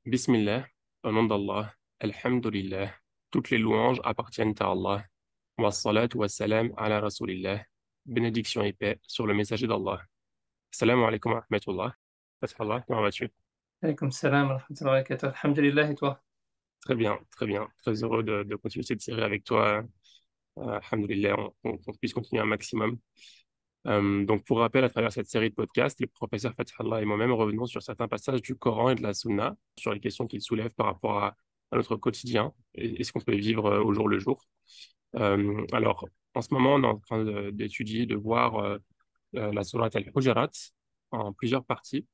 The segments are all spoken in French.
Bismillah, au nom d'Allah, Alhamdulillah, toutes les louanges appartiennent à Allah. Wa salatu wa salam ala Rasulillah, bénédiction et paix sur le messager d'Allah. Salam alaikum wa rahmatullah. Fathallah, comment vas-tu? Alaykoum salam wa rahmatullahi wa barakatuh. Alhamdulillah, et toi? Très bien, très bien. Très heureux de continuer cette série avec toi. Alhamdulillah, on puisse continuer un maximum. Donc, pour rappel, à travers cette série de podcasts, le professeur Fathallah et moi-même revenons sur certains passages du Coran et de la Sunna, sur les questions qu'il soulève par rapport à notre quotidien et ce qu'on peut vivre au jour le jour. Alors, en ce moment, on est en train d'étudier, de voir la sourate Al-Hujarat en plusieurs parties.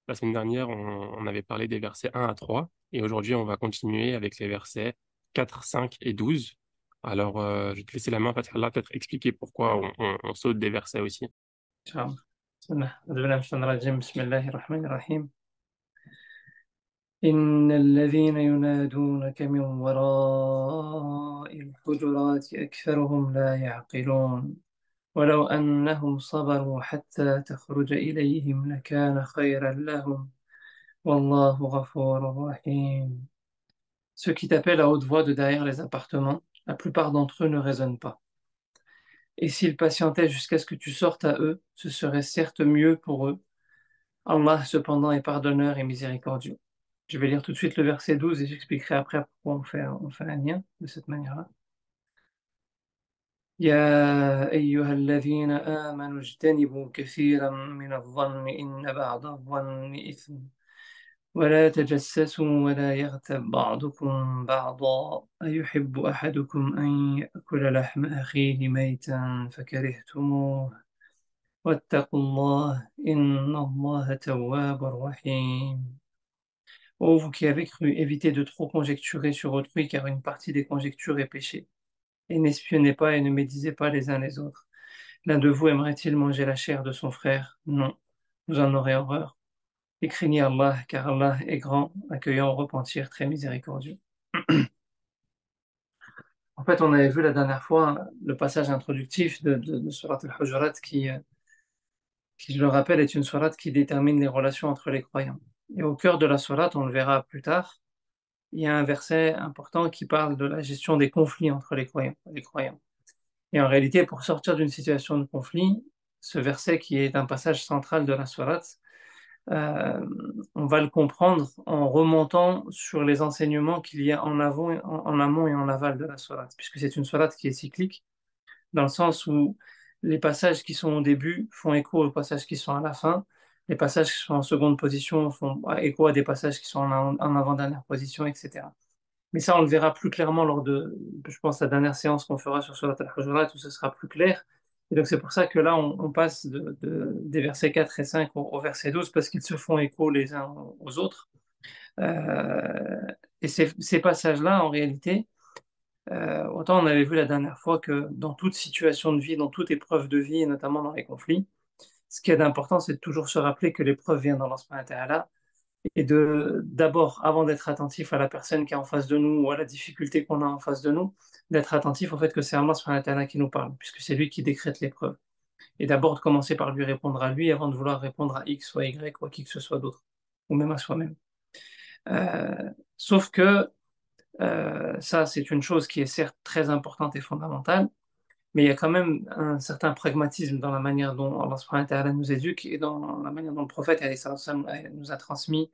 La semaine dernière, on avait parlé des versets 1 à 3 et aujourd'hui, on va continuer avec les versets 4, 5 et 12. Alors, je vais te laisser la main, Fathallah, peut-être expliquer pourquoi on saute des versets aussi. Inch'Allah. Bismillah. أعوذ بالله من الشيطان الرجيم. بسم الله الرحمن الرحيم. إن الذين ينادونك من وراء الحجرات أكثرهم لا يعقلون ولو أنهم صبروا حتى تخرج إليهم لكان خيرا لهم والله غفور رحيم. Ceux qui t'appellent à haute voix de derrière les appartements, la plupart d'entre eux ne raisonnent pas. Et s'ils patientaient jusqu'à ce que tu sortes à eux, ce serait certes mieux pour eux. Allah, cependant, est pardonneur et miséricordieux. Je vais lire tout de suite le verset 12 et j'expliquerai après pourquoi on fait un lien de cette manière-là. يا أيها الذين آمنوا اجتنبوا كثيرا من الظن إن بعض الظن إثم ولا تجسسوا ولا يغتب بعضكم بعضا أيحب أحدكم أن يأكل لحم أخيه ميتا فكرهتموه واتقوا الله إن الله تواب رحيم. Ô vous qui avez cru, évitez de trop conjecturer sur autrui, car une partie des conjectures est péché. Et n'espionnez pas et ne médisez pas les uns les autres. L'un de vous aimerait-il manger la chair de son frère? Non, vous en aurez horreur. Et craignez Allah, car Allah est grand, accueillant au repentir, très miséricordieux. En fait, on avait vu la dernière fois le passage introductif de Surat al-Hujurat qui, je le rappelle, est une sourate qui détermine les relations entre les croyants. Et au cœur de la sourate, on le verra plus tard, il y a un verset important qui parle de la gestion des conflits entre les croyants. Et en réalité, pour sortir d'une situation de conflit, ce verset qui est un passage central de la sourate, euh, on va le comprendre en remontant sur les enseignements qu'il y a en amont et en aval de la sourate, puisque c'est une sourate qui est cyclique, dans le sens où les passages qui sont au début font écho aux passages qui sont à la fin, les passages qui sont en seconde position font écho à des passages qui sont en avant-dernière position, etc. Mais ça, on le verra plus clairement lors de, je pense, la dernière séance qu'on fera sur Surat al-Hujurat, où ce sera plus clair. Et donc c'est pour ça que là, on passe des versets 4 et 5 au verset 12, parce qu'ils se font écho les uns aux autres. Euh, et ces passages-là, en réalité, autant on avait vu la dernière fois que dans toute situation de vie, dans toute épreuve de vie, et notamment dans les conflits, ce qui est d'important, c'est de toujours se rappeler que l'épreuve vient d'Allah subhanahu wa ta'ala et d'abord, avant d'être attentif à la personne qui est en face de nous ou à la difficulté qu'on a en face de nous, d'être attentif au fait que c'est Allah subhanahu wa ta'ala qui nous parle, puisque c'est lui qui décrète l'épreuve. Et d'abord de commencer par lui répondre à lui avant de vouloir répondre à X ou à Y ou à qui que ce soit d'autre, ou même à soi-même. Sauf que ça, c'est une chose qui est certes très importante et fondamentale, mais il y a quand même un certain pragmatisme dans la manière dont Allah subhanahu wa ta'ala nous éduque et dans la manière dont le prophète alayhi salam, nous a transmis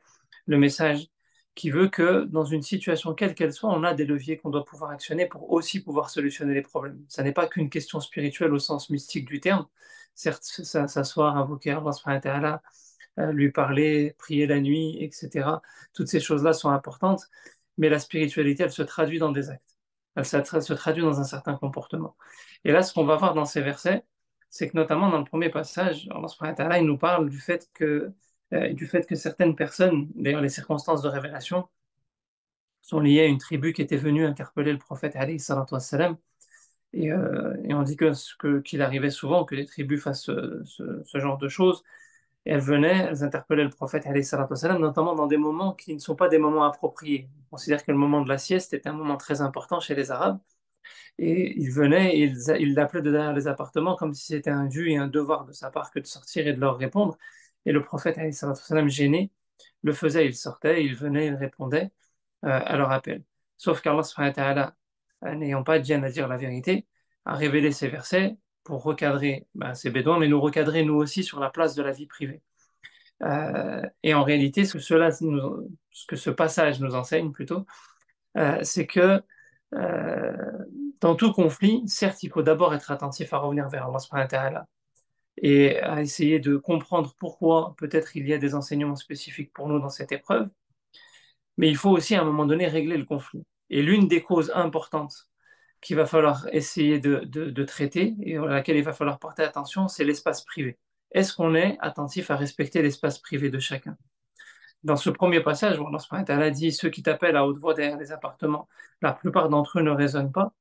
le message qui veut que dans une situation quelle qu'elle soit, on a des leviers qu'on doit pouvoir actionner pour aussi pouvoir solutionner les problèmes. Ça n'est pas qu'une question spirituelle au sens mystique du terme. Certes, s'asseoir, invoquer Allah subhanahu wa ta'ala, lui parler, prier la nuit, etc. Toutes ces choses-là sont importantes, mais la spiritualité, elle se traduit dans des actes. Elle se traduit dans un certain comportement. Et là, ce qu'on va voir dans ces versets, c'est que notamment dans le premier passage, Allah subhanahu wa ta'ala, il nous parle du fait que certaines personnes, d'ailleurs les circonstances de révélation, sont liées à une tribu qui était venue interpeller le prophète alayhi salatu wassalam. Et on dit qu'il arrivait souvent que les tribus fassent ce genre de choses. Et elles venaient, elles interpellaient le prophète alayhi salatu wassalam, notamment dans des moments qui ne sont pas des moments appropriés. On considère que le moment de la sieste était un moment très important chez les Arabes. Et ils venaient et ils l'appelaient de derrière les appartements comme si c'était un dû et un devoir de sa part que de sortir et de leur répondre. Et le prophète, alayhi salatu wassalam, gêné, le faisait, il sortait, il venait, il répondait à leur appel. Sauf qu'Allah subhanahu wa ta'ala, n'ayant pas de gêne à dire la vérité, a révélé ces versets pour recadrer ces bédouins, mais nous recadrer nous aussi sur la place de la vie privée. Et en réalité, ce que ce passage nous enseigne plutôt, c'est que euh, dans tout conflit, certes, il faut d'abord être attentif à revenir vers Allah subhanahu wa ta'ala et à essayer de comprendre pourquoi peut-être il y a des enseignements spécifiques pour nous dans cette épreuve, mais il faut aussi à un moment donné régler le conflit. Et l'une des causes importantes qu'il va falloir essayer de traiter et à laquelle il va falloir porter attention, c'est l'espace privé. Est-ce qu'on est attentif à respecter l'espace privé de chacun? Dans ce premier passage, Allah subhanahu wa ta'ala dit, ceux qui t'appellent à haute voix derrière les appartements, la plupart d'entre eux ne raisonnent pas.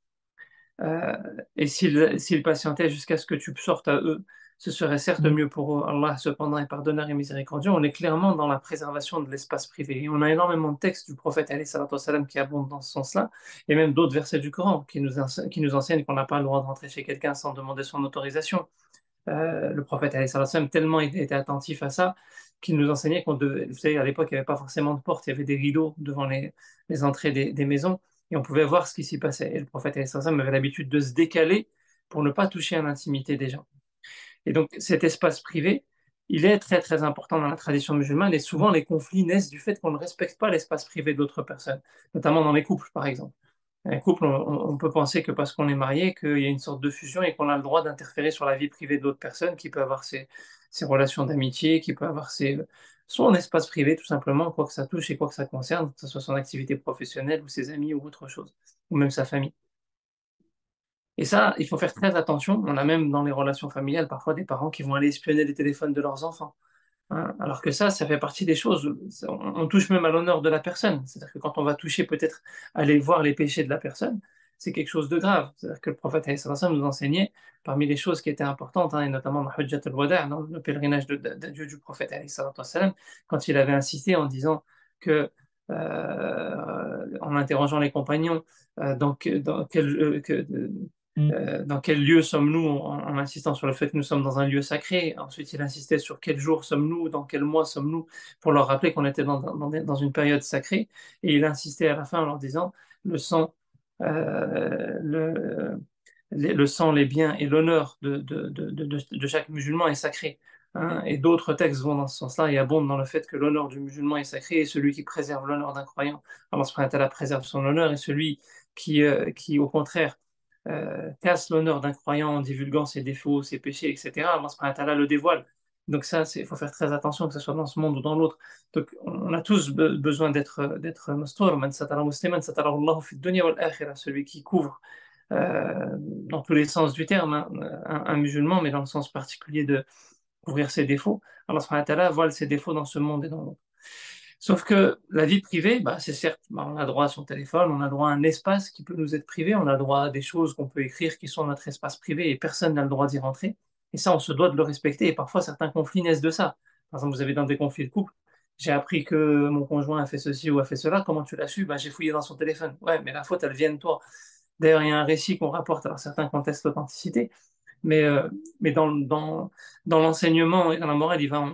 Euh, et s'ils patientaient jusqu'à ce que tu sortes à eux, ce serait certes mieux pour eux. Allah, cependant, est pardonneur et miséricordieux. On est clairement dans la préservation de l'espace privé. Et on a énormément de textes du prophète alayhi salatu wassalam, qui abondent dans ce sens-là, et même d'autres versets du Coran qui nous enseignent qu'on n'a pas le droit de rentrer chez quelqu'un sans demander son autorisation. Le prophète alayhi salatu wassalam, tellement il était attentif à ça, qu'il nous enseignait qu'on devait, vous savez, à l'époque, il n'y avait pas forcément de porte, il y avait des rideaux devant les entrées des maisons, et on pouvait voir ce qui s'y passait. Et le prophète alayhi salatu wassalam avait l'habitude de se décaler pour ne pas toucher à l'intimité des gens. Et donc cet espace privé, il est très très important dans la tradition musulmane, et souvent les conflits naissent du fait qu'on ne respecte pas l'espace privé d'autres personnes, notamment dans les couples par exemple. Un couple, on peut penser que parce qu'on est marié, qu'il y a une sorte de fusion et qu'on a le droit d'interférer sur la vie privée de l'autre personne, qui peut avoir ses relations d'amitié, qui peut avoir son espace privé tout simplement, quoi que ça touche et quoi que ça concerne, que ce soit son activité professionnelle ou ses amis ou autre chose, ou même sa famille. Et ça, il faut faire très attention. On a même dans les relations familiales parfois des parents qui vont aller espionner les téléphones de leurs enfants, hein. Alors que ça fait partie des choses. On touche même à l'honneur de la personne. C'est-à-dire que quand on va toucher peut-être aller voir les péchés de la personne, c'est quelque chose de grave. C'est-à-dire que le prophète alayhi salatu wassalam nous enseignait parmi les choses qui étaient importantes, hein, et notamment dans Hajjat al-Wada', dans le pèlerinage d'adieu du prophète alayhi salatu wassalam, quand il avait insisté en disant que en interrogeant les compagnons, dans quel lieu sommes-nous, en insistant sur le fait que nous sommes dans un lieu sacré. Ensuite, il insistait sur quel jour sommes-nous, dans quel mois sommes-nous, pour leur rappeler qu'on était dans une période sacrée. Et il insistait à la fin en leur disant, le sang, euh, le, le sang, les biens et l'honneur de chaque musulman est sacré, hein. Et d'autres textes vont dans ce sens-là et abondent dans le fait que l'honneur du musulman est sacré, et celui qui préserve l'honneur d'un croyant, Allah subhanahu wa ta'ala préserve son honneur, et celui qui au contraire, casse l'honneur d'un croyant en divulguant ses défauts, ses péchés, etc., Allah subhanahu wa ta'ala le dévoile. Donc ça, il faut faire très attention, que ce soit dans ce monde ou dans l'autre. Donc on a tous besoin d'être mastour, man satara musliman satara Allahu fi dunya wal akhirah, celui qui couvre dans tous les sens du terme, hein, un musulman, mais dans le sens particulier de couvrir ses défauts. Allah subhanahu wa ta'ala voile ses défauts dans ce monde et dans l'autre. Sauf que la vie privée, c'est certes, on a droit à son téléphone, on a droit à un espace qui peut nous être privé, on a droit à des choses qu'on peut écrire qui sont notre espace privé et personne n'a le droit d'y rentrer. Et ça, on se doit de le respecter. Et parfois, certains conflits naissent de ça. Par exemple, vous avez dans des conflits de couple, j'ai appris que mon conjoint a fait ceci ou a fait cela. Comment tu l'as su? J'ai fouillé dans son téléphone. Ouais, mais la faute, elle vient de toi. D'ailleurs, il y a un récit qu'on rapporte, alors certains contestent l'authenticité, mais, euh, mais dans l'enseignement et dans la morale, il va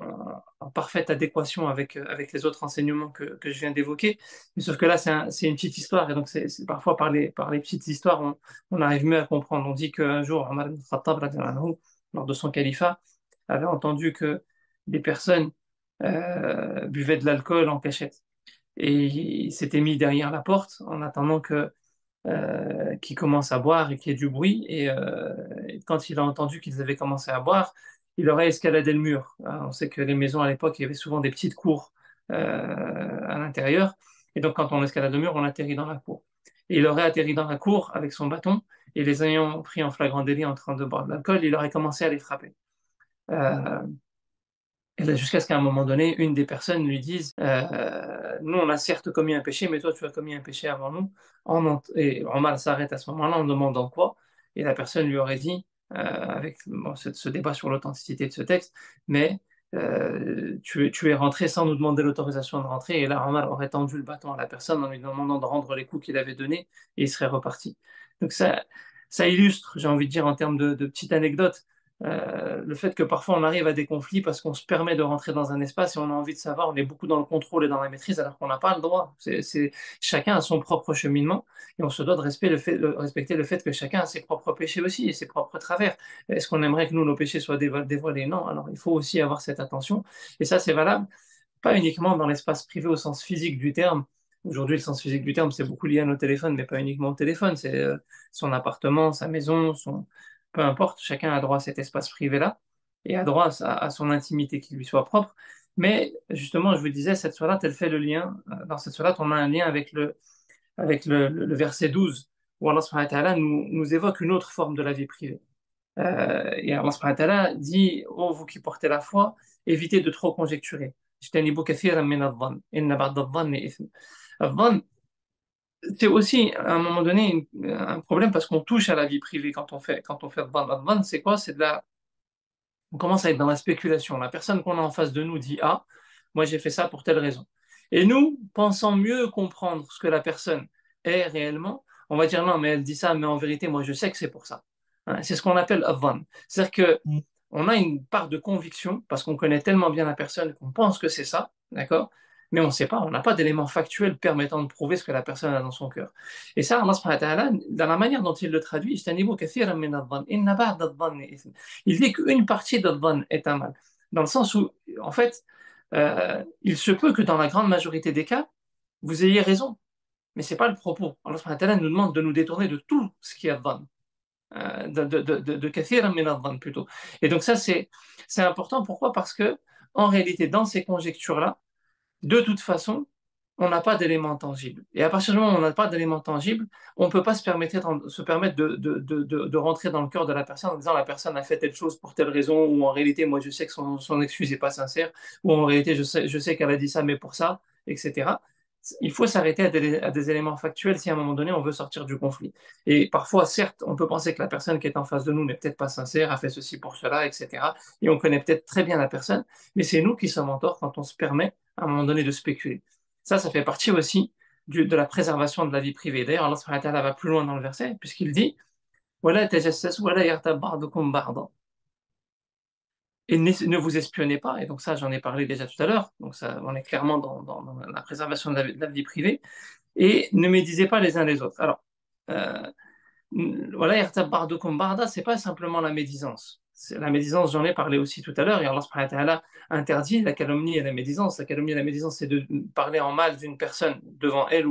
en parfaite adéquation avec les autres enseignements que je viens d'évoquer. Mais sauf que là, c'est une petite histoire, et donc parfois par les petites histoires, on arrive mieux à comprendre. On dit qu'un jour, Omar ibn Khattab, radiyallahu anhu, lors de son califat, avait entendu que des personnes buvaient de l'alcool en cachette. Et il s'était mis derrière la porte en attendant qu'ils commencent à boire et qu'il y ait du bruit. Et quand il a entendu qu'ils avaient commencé à boire, il aurait escaladé le mur. On sait que les maisons à l'époque, il y avait souvent des petites cours à l'intérieur. Et donc, quand on escalade le mur, on atterrit dans la cour. Et il aurait atterri dans la cour avec son bâton, et les ayant pris en flagrant délit en train de boire de l'alcool, il aurait commencé à les frapper. Euh, et là, jusqu'à ce qu'à un moment donné, une des personnes lui dise, nous, on a certes commis un péché, mais toi, tu as commis un péché avant nous. Et Omar s'arrête à ce moment-là en demandant quoi. Et la personne lui aurait dit, avec ce débat sur l'authenticité de ce texte, mais tu es rentré sans nous demander l'autorisation de rentrer. Et là, Omar aurait tendu le bâton à la personne en lui demandant de rendre les coups qu'il avait donnés, et il serait reparti. Donc ça illustre, j'ai envie de dire, en termes de petite anecdote, Le fait que parfois on arrive à des conflits parce qu'on se permet de rentrer dans un espace et on a envie de savoir, on est beaucoup dans le contrôle et dans la maîtrise alors qu'on n'a pas le droit. Chacun a son propre cheminement et on se doit de respecter le fait que chacun a ses propres péchés aussi et ses propres travers. Est-ce qu'on aimerait que nous, nos péchés soient dévoilés? Non. Alors il faut aussi avoir cette attention et ça c'est valable pas uniquement dans l'espace privé au sens physique du terme. Aujourd'hui, le sens physique du terme, c'est beaucoup lié à nos téléphones, mais pas uniquement au téléphone. C'est son appartement, sa maison, peu importe, chacun a droit à cet espace privé-là et a droit à son intimité qui lui soit propre. Mais justement, je vous disais, cette sourate, elle fait le lien. Dans cette sourate, on a un lien avec le verset 12, où Allah subhanahu wa ta'ala nous évoque une autre forme de la vie privée. Et Allah subhanahu wa ta'ala dit, ô vous qui portez la foi, évitez de trop conjecturer. اجتنبوا كثيرا من الظن إن بعض الظن إثم. الظن, c'est aussi à un moment donné un problème parce qu'on touche à la vie privée quand on fait الظن. الظن, c'est quoi? On commence à être dans la spéculation. La personne qu'on a en face de nous dit ah, moi j'ai fait ça pour telle raison. Et nous, pensant mieux comprendre ce que la personne est réellement, on va dire non, mais elle dit ça, mais en vérité, moi je sais que c'est pour ça. Hein, c'est ce qu'on appelle adhan. C'est-à-dire que on a une part de conviction parce qu'on connaît tellement bien la personne qu'on pense que c'est ça, d'accord? Mais on ne sait pas, on n'a pas d'éléments factuels permettant de prouver ce que la personne a dans son cœur. Et ça, Allah subhanahu wa ta'ala, dans la manière dont il le traduit, il dit qu'une partie de dhann est un mal. Dans le sens où, en fait, il se peut que dans la grande majorité des cas, vous ayez raison. Mais ce n'est pas le propos. Allah subhanahu wa ta'ala nous demande de nous détourner de tout ce qui est dhann. De kathiran min adh-dhann plutôt. Et donc ça, c'est important. Pourquoi? Parce que, en réalité, dans ces conjectures-là, de toute façon, on n'a pas d'éléments tangibles. Et à partir du moment où on n'a pas d'éléments tangibles, on ne peut pas se permettre de rentrer dans le cœur de la personne en disant la personne a fait telle chose pour telle raison, ou en réalité, moi je sais que son excuse n'est pas sincère, ou en réalité, je sais qu'elle a dit ça, mais pour ça, etc. Il faut s'arrêter à des éléments factuels si à un moment donné on veut sortir du conflit. Et parfois, certes, on peut penser que la personne qui est en face de nous n'est peut-être pas sincère, a fait ceci pour cela, etc. Et on connaît peut-être très bien la personne, mais c'est nous qui sommes en tort quand on se permet à un moment donné de spéculer. Ça fait partie aussi de la préservation de la vie privée. D'ailleurs, Allah subhanahu wa ta'ala va plus loin dans le verset, puisqu'il dit وَلَا تَجَسَّسُوا وَلَا يَغْتَبْ بَعْضُكُمْ بَعْضًا. Et ne vous espionnez pas, et donc ça j'en ai parlé déjà tout à l'heure, donc ça, on est clairement dans la préservation de la vie privée, et ne médisez pas les uns les autres. Alors, euh, voilà, yartab ba'dukum ba'da, c'est pas simplement la médisance. La médisance, j'en ai parlé aussi tout à l'heure, et Allah subhanahu wa ta'ala interdit la calomnie et la médisance. La calomnie et la médisance, c'est de parler en mal d'une personne devant elle,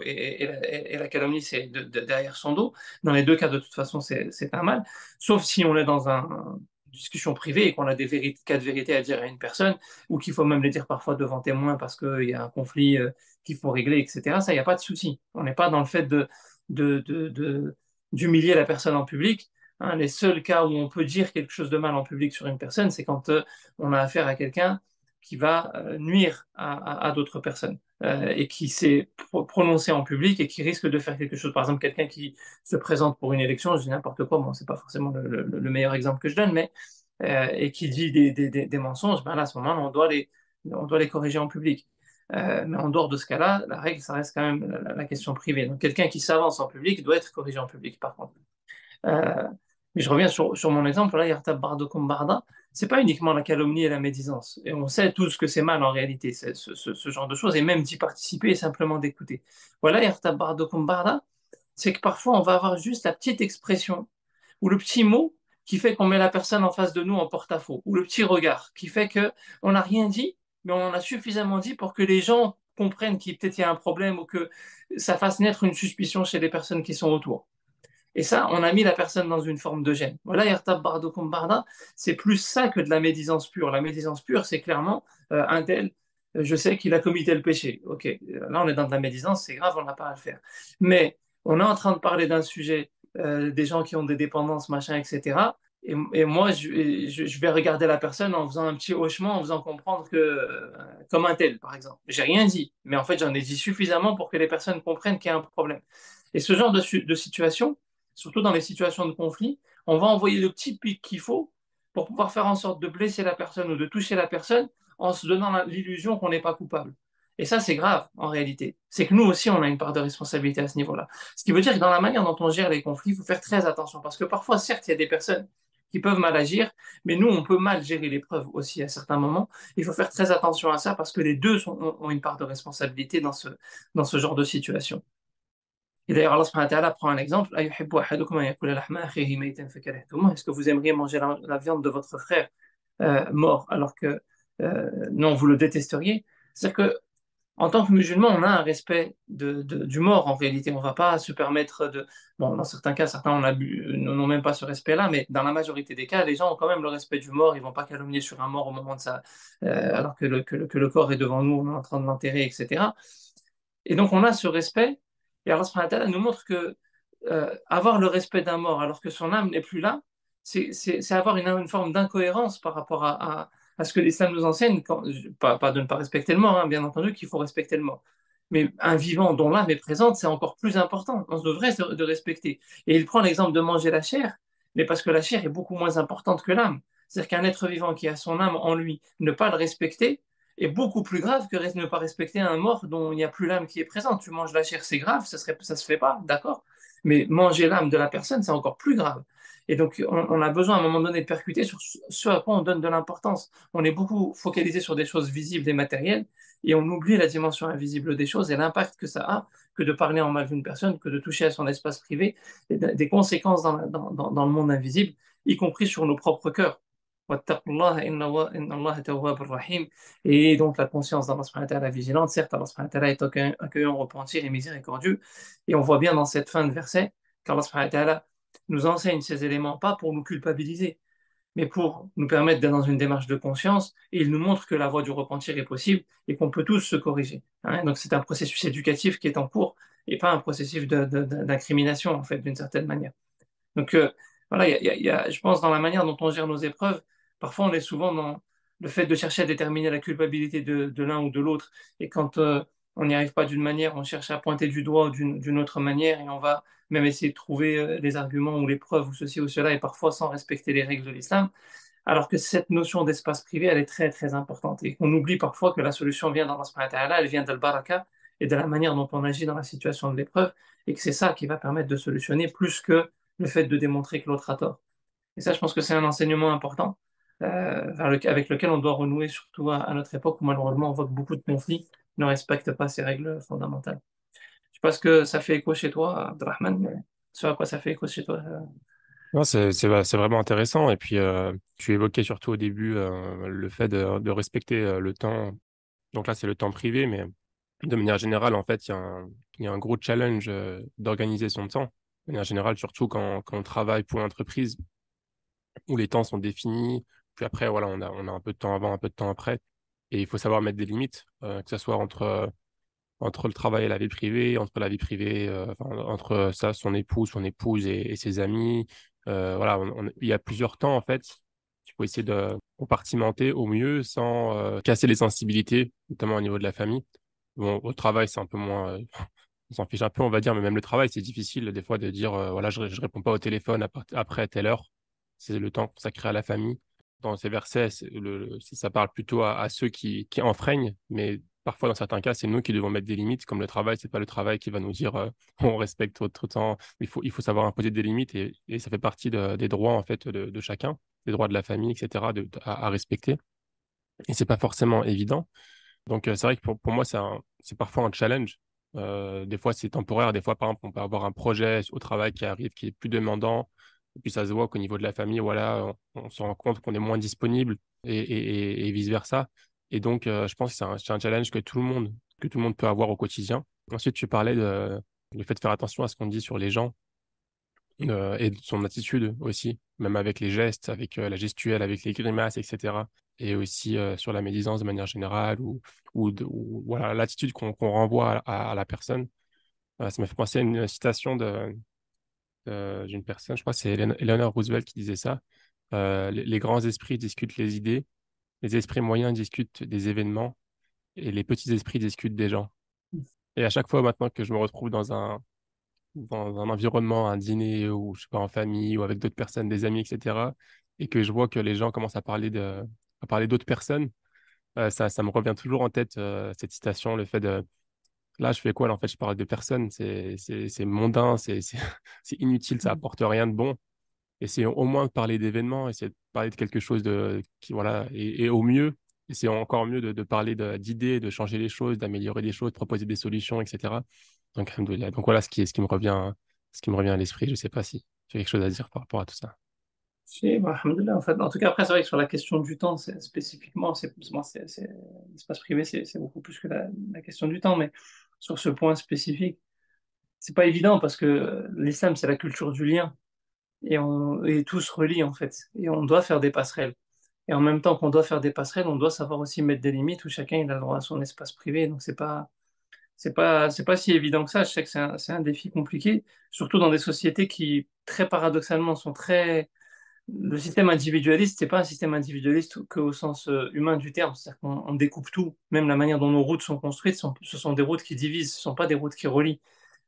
et la calomnie, c'est derrière son dos. Dans les deux cas, de toute façon, c'est un mal. Sauf si on est dans une discussion privée et qu'on a des cas de vérité à dire à une personne, ou qu'il faut même les dire parfois devant témoins parce qu'il y a un conflit qu'il faut régler, etc. Ça, il n'y a pas de souci. On n'est pas dans le fait de, de, de d'humilier la personne en public. Hein, les seuls cas où on peut dire quelque chose de mal en public sur une personne, c'est quand on a affaire à quelqu'un qui va nuire à d'autres personnes et qui s'est prononcé en public et qui risque de faire quelque chose. Par exemple, quelqu'un qui se présente pour une élection, je dis n'importe quoi, bon, c'est pas forcément le meilleur exemple que je donne, mais et qui dit des mensonges, ben là, à ce moment-là, on doit les corriger en public. Mais en dehors de ce cas-là, la règle, ça reste quand même la question privée. Donc quelqu'un qui s'avance en public doit être corrigé en public, par contre. Euh, mais je reviens sur mon exemple, là, yartab bardokum barda, c'est pas uniquement la calomnie et la médisance. Et on sait tous que c'est mal en réalité, ce genre de choses, et même d'y participer et simplement d'écouter. Voilà, yartab bardokum barda, c'est que parfois on va avoir juste la petite expression ou le petit mot qui fait qu'on met la personne en face de nous en porte-à-faux, ou le petit regard qui fait que on n'a rien dit, mais on en a suffisamment dit pour que les gens comprennent qu'il peut-être y a un problème ou que ça fasse naître une suspicion chez les personnes qui sont autour. Et ça, on a mis la personne dans une forme de gêne. Voilà, yartab bardokum barda, c'est plus ça que de la médisance pure. La médisance pure, c'est clairement un tel, je sais qu'il a commis tel péché. Ok, là on est dans de la médisance, c'est grave, on n'a pas à le faire. Mais on est en train de parler d'un sujet, des gens qui ont des dépendances, machin, etc. Et moi, je vais regarder la personne en faisant un petit hochement, en faisant comprendre que, comme un tel, par exemple. J'ai rien dit, mais en fait, j'en ai dit suffisamment pour que les personnes comprennent qu'il y a un problème. Et ce genre de situation, surtout dans les situations de conflit, on va envoyer le petit pic qu'il faut pour pouvoir faire en sorte de blesser la personne ou de toucher la personne en se donnant l'illusion qu'on n'est pas coupable. Et ça, c'est grave en réalité. C'est que nous aussi, on a une part de responsabilité à ce niveau-là. Ce qui veut dire que dans la manière dont on gère les conflits, il faut faire très attention. Parce que parfois, certes, il y a des personnes qui peuvent mal agir, mais nous, on peut mal gérer l'épreuve aussi à certains moments. Il faut faire très attention à ça parce que les deux ont une part de responsabilité dans ce genre de situation. Et d'ailleurs, Allah subhanahu wa ta'ala prend un exemple. Est-ce que vous aimeriez manger la viande de votre frère mort alors que non, vous le détesteriez? C'est-à-dire que en tant que musulman, on a un respect du mort en réalité. On ne va pas se permettre de. Bon, dans certains cas, certains n'ont même pas ce respect-là, mais dans la majorité des cas, les gens ont quand même le respect du mort. Ils ne vont pas calomnier sur un mort au moment de ça, alors que le corps est devant nous, on est en train de l'enterrer, etc. Et donc, on a ce respect. Et Allah subhanahu wa ta'ala nous montre que avoir le respect d'un mort alors que son âme n'est plus là, c'est avoir une forme d'incohérence par rapport à ce que l'islam nous enseigne, pas de ne pas respecter le mort, hein, bien entendu qu'il faut respecter le mort. Mais un vivant dont l'âme est présente, c'est encore plus important. On se devrait de respecter. Et il prend l'exemple de manger la chair, mais parce que la chair est beaucoup moins importante que l'âme. C'est-à-dire qu'un être vivant qui a son âme en lui, ne pas le respecter, est beaucoup plus grave que ne pas respecter un mort dont il n'y a plus l'âme qui est présente. Tu manges la chair, c'est grave, ça se fait pas, d'accord? Mais manger l'âme de la personne, c'est encore plus grave. Et donc, on a besoin à un moment donné de percuter sur ce à quoi on donne de l'importance. On est beaucoup focalisé sur des choses visibles et matérielles, et on oublie la dimension invisible des choses et l'impact que ça a que de parler en mal d'une personne, que de toucher à son espace privé, et des conséquences dans le monde invisible, y compris sur nos propres cœurs. Et donc la conscience d'Allah subhanahu wa ta'ala vigilante, certes Allah subhanahu wa ta'ala est accueillant, repentir et miséricordieux, et on voit bien dans cette fin de verset qu'Allah subhanahu wa ta'ala nous enseigne ces éléments pas pour nous culpabiliser, mais pour nous permettre d'être dans une démarche de conscience, et il nous montre que la voie du repentir est possible et qu'on peut tous se corriger. Hein. Donc c'est un processus éducatif qui est en cours et pas un processus d'incrimination en fait d'une certaine manière. Donc voilà, je pense dans la manière dont on gère nos épreuves, parfois on est souvent dans le fait de chercher à déterminer la culpabilité de l'un ou de l'autre. Et quand on n'y arrive pas d'une manière, on cherche à pointer du doigt d'une autre manière et on va même essayer de trouver les arguments ou les preuves ou ceci ou cela, et parfois sans respecter les règles de l'islam. Alors que cette notion d'espace privé, elle est très très importante. Et on oublie parfois que la solution vient d'Allah subhanahu wa ta'ala, elle vient d'Al-Baraka et de la manière dont on agit dans la situation de l'épreuve, et que c'est ça qui va permettre de solutionner plus que le fait de démontrer que l'autre a tort. Et ça, je pense que c'est un enseignement important avec lequel on doit renouer, surtout à notre époque où malheureusement on voit que beaucoup de conflits ne respectent pas ces règles fondamentales. Je sais pas ce que ça fait écho chez toi, Abdrahman, mais ce à quoi ça fait écho chez toi. Non, c'est vraiment intéressant. Et puis, tu évoquais surtout au début le fait de respecter le temps. Donc là, c'est le temps privé, mais de manière générale, en fait, il y a un gros challenge d'organiser son temps. De manière générale, surtout quand on travaille pour une entreprise où les temps sont définis. Puis après, voilà, on a un peu de temps avant, un peu de temps après. Et il faut savoir mettre des limites, que ce soit entre le travail et la vie privée, entre la vie privée, enfin, entre ça, son épouse et ses amis. Voilà, il y a plusieurs temps, en fait. Il faut essayer de compartimenter au mieux sans casser les sensibilités, notamment au niveau de la famille. Bon, au travail, c'est un peu moins. On s'en fiche un peu, on va dire, mais même le travail, c'est difficile des fois de dire voilà, je réponds pas au téléphone après telle heure. C'est le temps consacré à la famille. Dans ces versets, ça parle plutôt à ceux qui enfreignent, mais parfois, dans certains cas, c'est nous qui devons mettre des limites. Comme le travail, c'est pas le travail qui va nous dire on respecte votre temps. Il faut savoir imposer des limites et ça fait partie des droits en fait de chacun, des droits de la famille, etc. À respecter. Et c'est pas forcément évident. Donc, c'est vrai que pour moi, c'est parfois un challenge. Des fois, c'est temporaire. Des fois, par exemple, on peut avoir un projet au travail qui arrive, qui est plus demandant. Et puis, ça se voit qu'au niveau de la famille, voilà, on se rend compte qu'on est moins disponible et vice-versa. Et donc, je pense que c'est un challenge que tout le monde peut avoir au quotidien. Ensuite, tu parlais du fait de faire attention à ce qu'on dit sur les gens et de son attitude aussi, même avec les gestes, avec la gestuelle, avec les grimaces, etc. Et aussi sur la médisance de manière générale ou voilà, l'attitude qu'on renvoie à la personne. Ça m'a fait penser à une citation d'une personne, je crois que c'est Eleanor Roosevelt qui disait ça. Les grands esprits discutent les idées, les esprits moyens discutent des événements et les petits esprits discutent des gens. Et à chaque fois maintenant que je me retrouve dans un environnement, un dîner ou je sais pas en famille ou avec d'autres personnes, des amis, etc. Et que je vois que les gens commencent à parler d'autres personnes, ça me revient toujours en tête cette citation, le fait de là je fais quoi là en fait je parle de personnes, c'est mondain, c'est inutile, ça apporte rien de bon. essayons au moins de parler d'événements, essayer de parler de quelque chose qui, voilà, et au mieux, essayons encore mieux de parler d'idées, de changer les choses, d'améliorer les choses, de proposer des solutions, etc. Donc, alhamdoulilah. Donc voilà ce qui me revient à l'esprit. Je sais pas si j'ai quelque chose à dire par rapport à tout ça. Si, bah, alhamdoulilah, en fait. En tout cas, après, c'est vrai que sur la question du temps, spécifiquement, l'espace privé, c'est beaucoup plus que la question du temps, mais sur ce point spécifique, c'est pas évident parce que l'islam, c'est la culture du lien et tout se relie, en fait. Et on doit faire des passerelles. Et en même temps qu'on doit faire des passerelles, on doit savoir aussi mettre des limites où chacun il a le droit à son espace privé. Donc, c'est pas si évident que ça. Je sais que c'est un défi compliqué, surtout dans des sociétés qui, très paradoxalement, sont très le système individualiste, c'est pas un système individualiste qu'au sens humain du terme, c'est-à-dire qu'on découpe tout, même la manière dont nos routes sont construites, ce sont des routes qui divisent, ce sont pas des routes qui relient.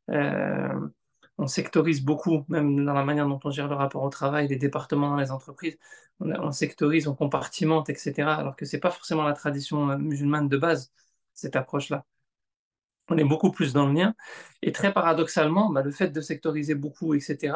Euh, on sectorise beaucoup, même dans la manière dont on gère le rapport au travail, les départements dans les entreprises, on sectorise, on compartimente, etc. Alors que c'est pas forcément la tradition musulmane de base, cette approche-là. On est beaucoup plus dans le lien. Et très paradoxalement, bah, le fait de sectoriser beaucoup, etc.,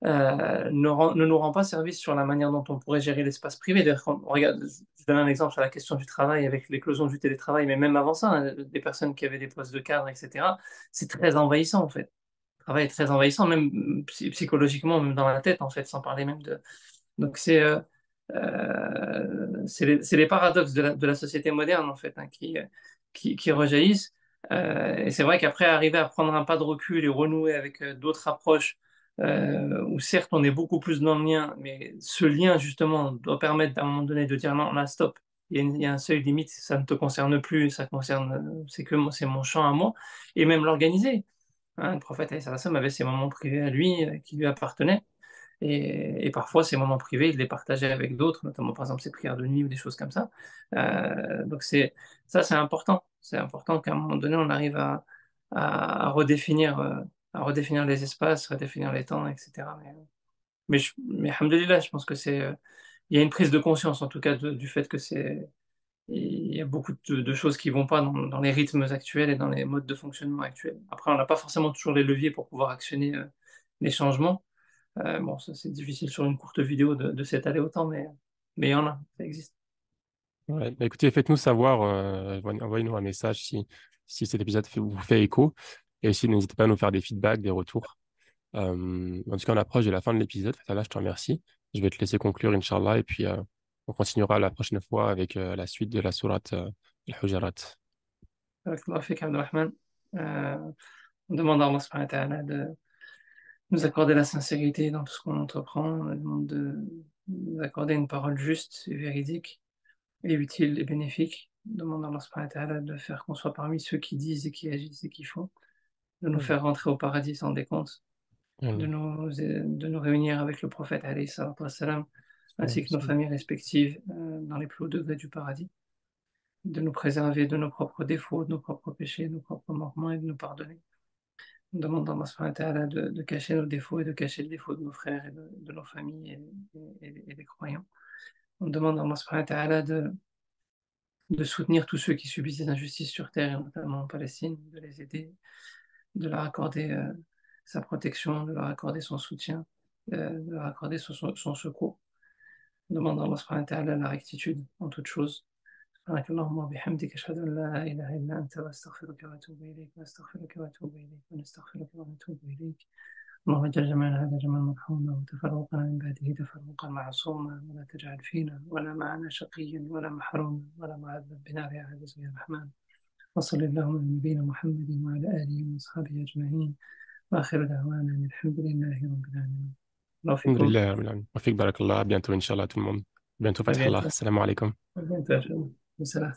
ne nous rend pas service sur la manière dont on pourrait gérer l'espace privé. D'ailleurs, quand on regarde, je donne un exemple sur la question du travail avec l'éclosion du télétravail, mais même avant ça, hein, des personnes qui avaient des postes de cadre, etc., c'est très envahissant en fait. Le travail est très envahissant, même psychologiquement, même dans la tête en fait, sans parler même de. Donc c'est les paradoxes de la société moderne en fait hein, qui rejaillissent. Et c'est vrai qu'après arriver à prendre un pas de recul et renouer avec d'autres approches où certes on est beaucoup plus dans le lien, mais ce lien justement doit permettre à un moment donné de dire non, là stop, il y a un seuil limite, ça ne te concerne plus, ça concerne, c'est mon champ à moi, et même l'organiser. Hein, le prophète alayhi salam avait ses moments privés à lui qui lui appartenaient. Et parfois, ces moments privés, il les partageait avec d'autres, notamment par exemple ses prières de nuit ou des choses comme ça. Donc ça, c'est important. C'est important qu'à un moment donné, on arrive à redéfinir les espaces, redéfinir les temps, etc. Mais alhamdoulilah, je pense que il y a une prise de conscience en tout cas du fait que il y a beaucoup de choses qui vont pas dans les rythmes actuels et dans les modes de fonctionnement actuels. Après, on n'a pas forcément toujours les leviers pour pouvoir actionner les changements. Bon, ça c'est difficile sur une courte vidéo de s'étaler autant, mais il y en a, ça existe. Ouais. Bah, écoutez, faites-nous savoir, envoyez-nous un message si cet épisode vous fait écho. Et aussi, n'hésitez pas à nous faire des feedbacks, des retours. En tout cas, on approche de la fin de l'épisode. Fatala, je te remercie. Je vais te laisser conclure, Inch'Allah, et puis on continuera la prochaine fois avec la suite de la sourate Al-Hujarat. Barakallahu fik, Abdurrahman. Euh, on demande à Allah subhanahu wa ta'ala de nous accorder la sincérité dans tout ce qu'on entreprend. On demande de nous accorder une parole juste et véridique et utile et bénéfique. On demande à Allah subhanahu wa ta'ala de faire qu'on soit parmi ceux qui disent et qui agissent et qui font, de nous faire rentrer au paradis sans décompte, de Amin. nous réunir avec le prophète alayhi salatu wassalam, ainsi que nos familles respectives dans les plus hauts degrés du paradis, de nous préserver de nos propres défauts, de nos propres péchés, de nos propres manquements et de nous pardonner. On demande à Allah subhanahu wa ta'ala de cacher nos défauts et de cacher le défaut de nos frères et de nos familles et des croyants. On demande à Allah subhanahu wa ta'ala de soutenir tous ceux qui subissent des injustices sur terre, et notamment en Palestine, de les aider, de leur accorder sa protection, de leur accorder son soutien, de leur accorder son secours. On demande à Allah subhanahu wa ta'ala la rectitude en toutes choses. سبحانك اللهم وبحمدك أشهد أن لا إله إلا أنت وأستغفرك وأتوب إليك وأستغفرك وأتوب إليك ونستغفرك ونتوب إليك اللهم اجعل جمعنا هذا جمعا مرحوما وتفرقنا من بعده تفرقا معصوما ولا تجعل فينا ولا معنا شقيا ولا محروما ولا معذب بنار يا عزيز يا رحمن وصل اللهم على نبينا محمد وعلى آله وأصحابه أجمعين وآخر دعوانا أن الحمد لله رب العالمين الله فيكم Alhamdulillah, Rabbil Alamin. Wa fik barakallah. À bientôt, Inch'Allah, tout le monde. Bientôt, à Fatah Allah. bientôt Salam alaikum. à bientôt. Salam.